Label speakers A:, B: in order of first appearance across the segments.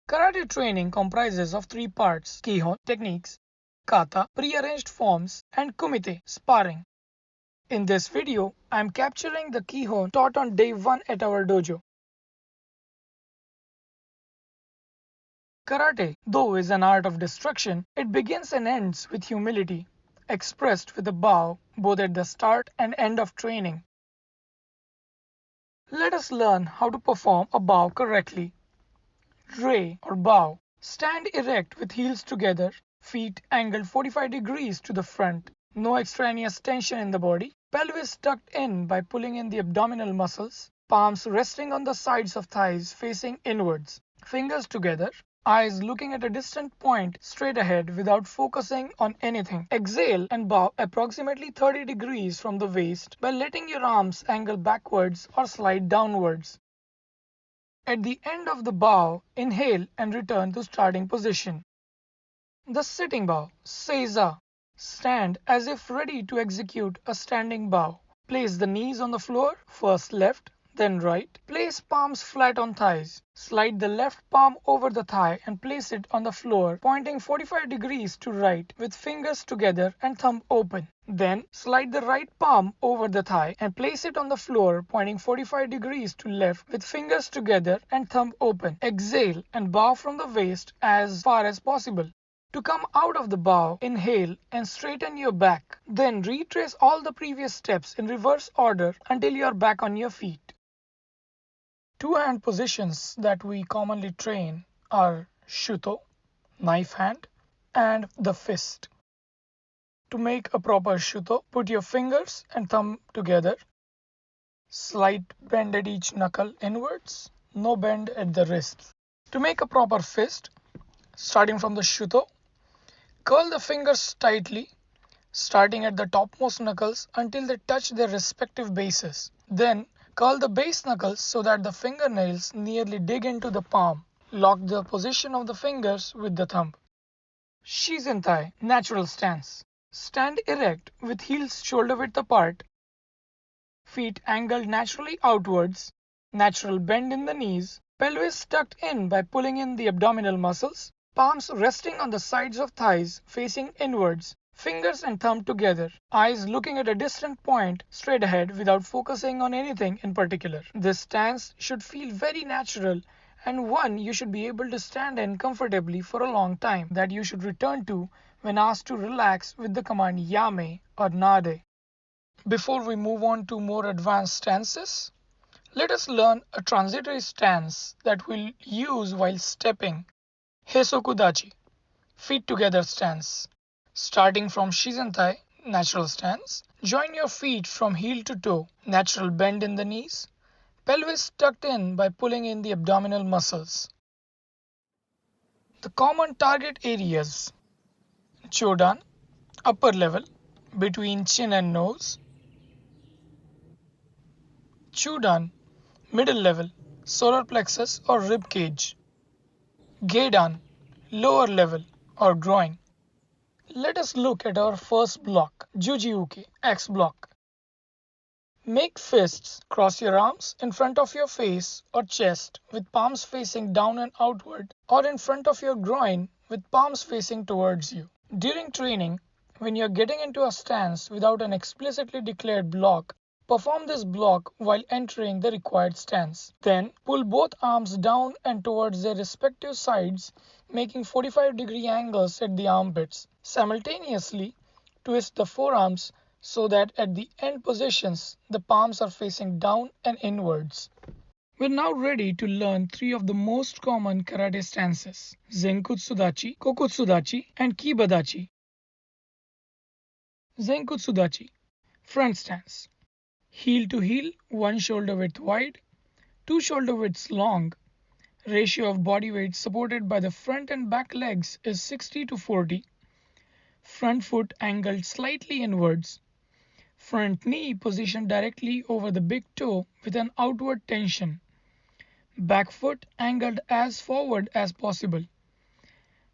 A: Karate training comprises of three parts: Kihon techniques, kata prearranged forms, and kumite sparring. In this video, I am capturing the Kihon taught on day 1 at our dojo. Karate, though is an art of destruction, it begins and ends with humility, expressed with a bow both at the start and end of training. Let us learn how to perform a bow correctly. Rei or bow. Stand erect with heels together, feet angled 45 degrees to the front. No extraneous tension in the body. Pelvis tucked in by pulling in the abdominal muscles. Palms resting on the sides of thighs facing inwards. Fingers together. Eyes looking at a distant point straight ahead without focusing on anything. Exhale and bow approximately 30 degrees from the waist by letting your arms angle backwards or slide downwards. At the end of the bow, inhale and return to starting position. The sitting bow, Seiza. Stand as if ready to execute a standing bow. Place the knees on the floor, first left, then right. Place palms flat on thighs. Slide the left palm over the thigh and place it on the floor, pointing 45 degrees to right with fingers together and thumb open. Then slide the right palm over the thigh and place it on the floor, pointing 45 degrees to left with fingers together and thumb open. Exhale and bow from the waist as far as possible. To come out of the bow, inhale and straighten your back. Then retrace all the previous steps in reverse order until you are back on your feet. Two hand positions that we commonly train are Shuto, knife hand, and the fist. To make a proper Shuto, put your fingers and thumb together. Slight bend at each knuckle inwards, no bend at the wrists. To make a proper fist, starting from the Shuto, curl the fingers tightly, starting at the topmost knuckles until they touch their respective bases. Then curl the base knuckles so that the fingernails nearly dig into the palm. Lock the position of the fingers with the thumb. Shizentai, natural stance. Stand erect with heels shoulder width apart. Feet angled naturally outwards. Natural bend in the knees. Pelvis tucked in by pulling in the abdominal muscles. Palms resting on the sides of thighs facing inwards. Fingers and thumb together. Eyes looking at a distant point straight ahead without focusing on anything in particular. This stance should feel very natural and one you should be able to stand in comfortably for a long time, that you should return to when asked to relax with the command yame or nade. Before we move on to more advanced stances, let us learn a transitory stance that we'll use while stepping. Heisoku Dachi, feet together stance. Starting from Shizentai, natural stance, join your feet from heel to toe, natural bend in the knees, pelvis tucked in by pulling in the abdominal muscles. The common target areas: Jodan, upper level, between chin and nose; Chudan, middle level, solar plexus or rib cage; Gedan, lower level or groin. Let us look at our first block, Juji Uke, X block. Make fists, cross your arms in front of your face or chest with palms facing down and outward, or in front of your groin with palms facing towards you. During training, when you are getting into a stance without an explicitly declared block, perform this block while entering the required stance. Then pull both arms down and towards their respective sides, making 45-degree angles at the armpits. Simultaneously, twist the forearms so that at the end positions, the palms are facing down and inwards. We're now ready to learn three of the most common karate stances: Zenkutsu Dachi, Kokutsu Dachi, and Kiba Dachi. Zenkutsu Dachi, front stance. Heel to heel, one shoulder width wide, two shoulder widths long. Ratio of body weight supported by the front and back legs is 60:40. Front foot angled slightly inwards. Front knee positioned directly over the big toe with an outward tension. Back foot angled as forward as possible.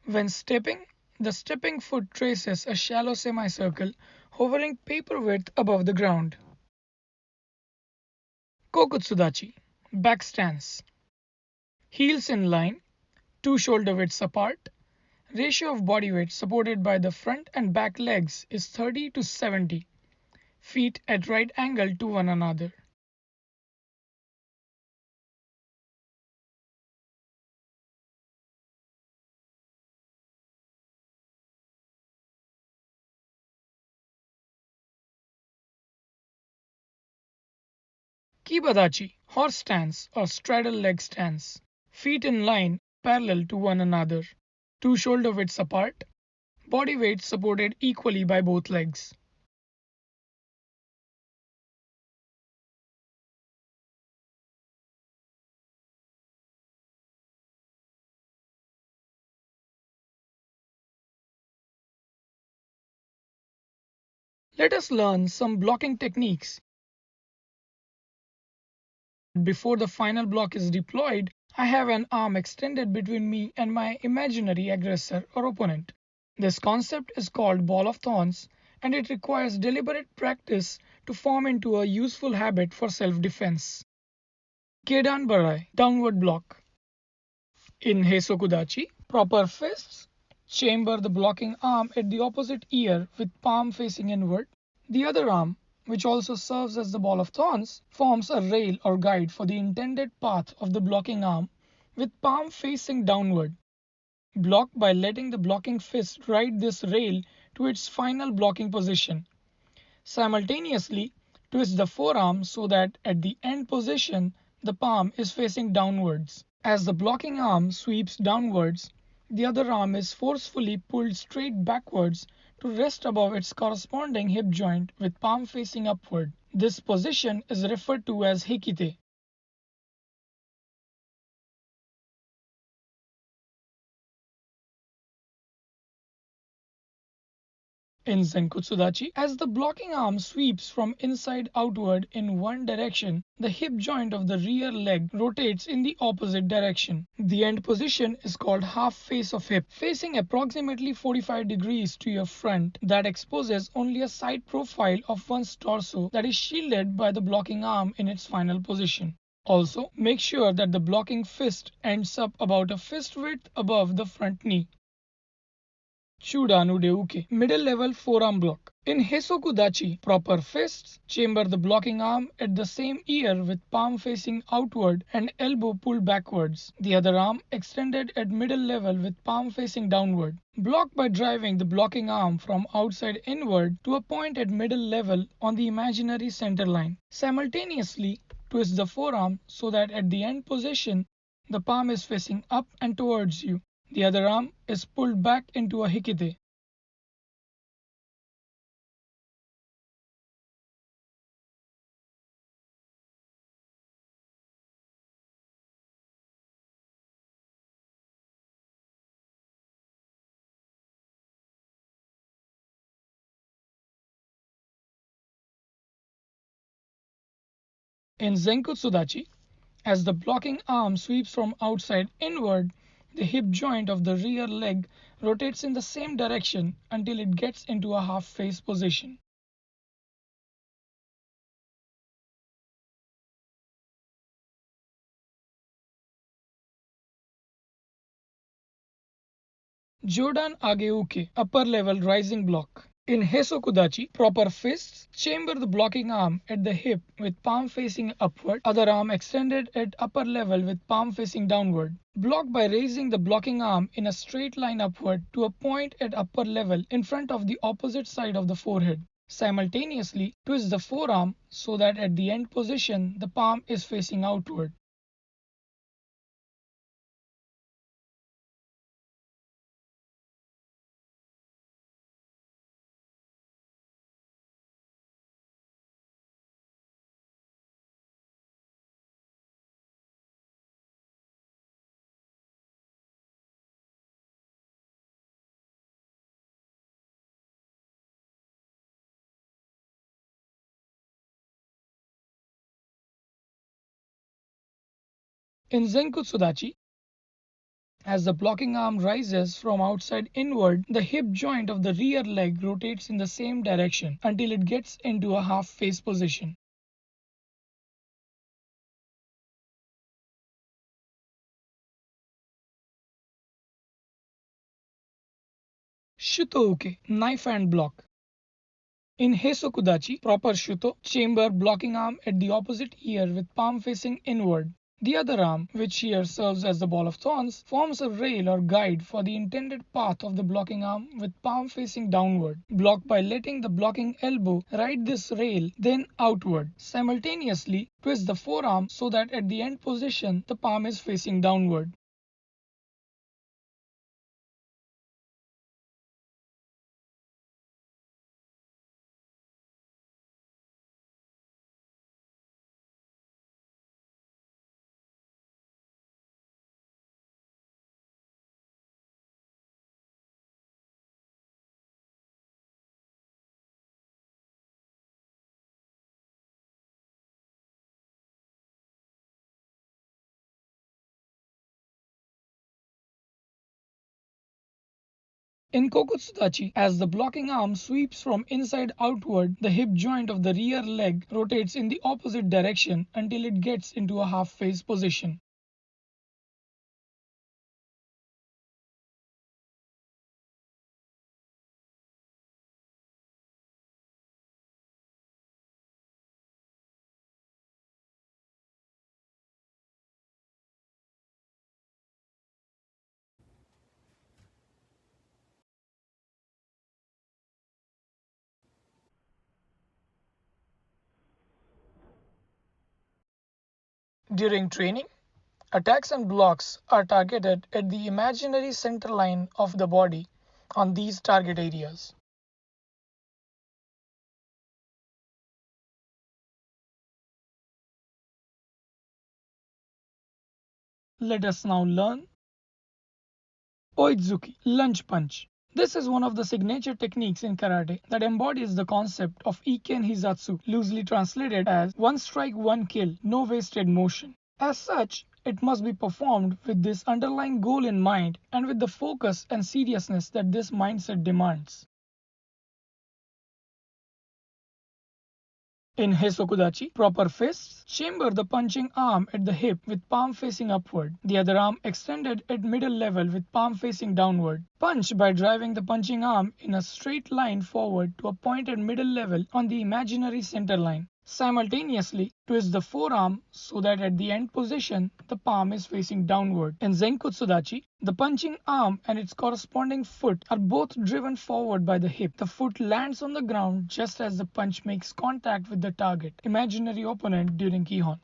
A: When stepping, the stepping foot traces a shallow semicircle hovering paper width above the ground. Kokutsu Dachi, back stance. Heels in line, two shoulder widths apart. Ratio of body weight supported by the front and back legs is 30 to 70. Feet at right angle to one another. Kiba Dachi, horse stance or straddle leg stance. Feet in line parallel to one another. Two shoulder widths apart. Body weight supported equally by both legs. Let us learn some blocking techniques. Before the final block is deployed, I have an arm extended between me and my imaginary aggressor or opponent. This concept is called ball of thorns, and it requires deliberate practice to form into a useful habit for self-defense. Gedan barai, downward block. In Heisoku Dachi, proper fists chamber the blocking arm at the opposite ear with palm facing inward. The other arm, which also serves as the ball of thorns, forms a rail or guide for the intended path of the blocking arm with palm facing downward. Block by letting the blocking fist ride this rail to its final blocking position. Simultaneously, twist the forearm so that at the end position the palm is facing downwards. As the blocking arm sweeps downwards, the other arm is forcefully pulled straight backwards to rest above its corresponding hip joint with palm facing upward. This position is referred to as hikite. In Zenkutsu Dachi, as the blocking arm sweeps from inside outward in one direction, the hip joint of the rear leg rotates in the opposite direction. The end position is called half face of hip, facing approximately 45 degrees to your front that exposes only a side profile of one's torso that is shielded by the blocking arm in its final position. Also, make sure that the blocking fist ends up about a fist width above the front knee. Chudan Uke, middle level forearm block. In Heisoku Dachi, proper fists chamber the blocking arm at the same ear with palm facing outward and elbow pulled backwards. The other arm extended at middle level with palm facing downward. Block by driving the blocking arm from outside inward to a point at middle level on the imaginary center line. Simultaneously, twist the forearm so that at the end position, the palm is facing up and towards you. The other arm is pulled back into a hikite. In Zenkutsu Dachi, as the blocking arm sweeps from outside inward, the hip joint of the rear leg rotates in the same direction until it gets into a half face position. Jodan Uke, upper level rising block. In Heisoku Dachi, proper fists chamber the blocking arm at the hip with palm facing upward, other arm extended at upper level with palm facing downward. Block by raising the blocking arm in a straight line upward to a point at upper level in front of the opposite side of the forehead. Simultaneously, twist the forearm so that at the end position the palm is facing outward. In Zenkutsu Dachi, as the blocking arm rises from outside inward, the hip joint of the rear leg rotates in the same direction until it gets into a half face position. Shoto Uke, knife and block. In Heisoku Dachi, proper Shuto, chamber blocking arm at the opposite ear with palm facing inward. The other arm, which here serves as the ball of thorns, forms a rail or guide for the intended path of the blocking arm with palm facing downward. Block by letting the blocking elbow ride this rail, then outward. Simultaneously, twist the forearm so that at the end position the palm is facing downward. In Kokutsu Dachi, as the blocking arm sweeps from inside outward, the hip joint of the rear leg rotates in the opposite direction until it gets into a half face position. During training, attacks and blocks are targeted at the imaginary center line of the body on these target areas. Let us now learn Oitsuki, lunge punch. This is one of the signature techniques in karate that embodies the concept of Iken Hizatsu, loosely translated as one strike, one kill, no wasted motion. As such, it must be performed with this underlying goal in mind and with the focus and seriousness that this mindset demands. In Heisoku Dachi, proper fists chamber the punching arm at the hip with palm facing upward, the other arm extended at middle level with palm facing downward. Punch by driving the punching arm in a straight line forward to a point at middle level on the imaginary center line. Simultaneously, twist the forearm so that at the end position the palm is facing downward. In Zenkutsu Dachi, the punching arm and its corresponding foot are both driven forward by the hip. The foot lands on the ground just as the punch makes contact with the target, imaginary opponent during Kihon.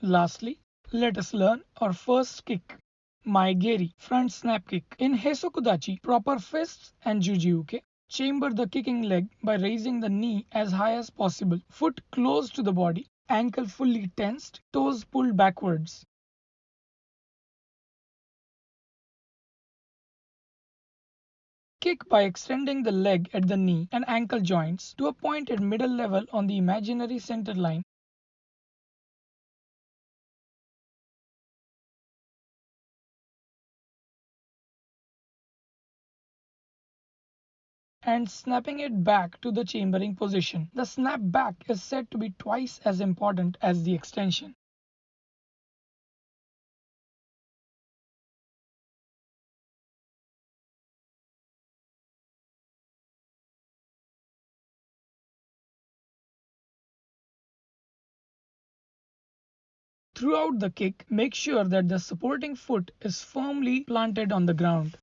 A: Lastly, let us learn our first kick, my geri, front snap kick. In Heisoku Dachi, proper fists and Juji Uke chamber the kicking leg by raising the knee as high as possible, foot close to the body, ankle fully tensed, toes pulled backwards. Kick by extending the leg at the knee and ankle joints to a point at middle level on the imaginary center line and snapping it back to the chambering position. The snap back is said to be twice as important as the extension. Throughout the kick, make sure that the supporting foot is firmly planted on the ground.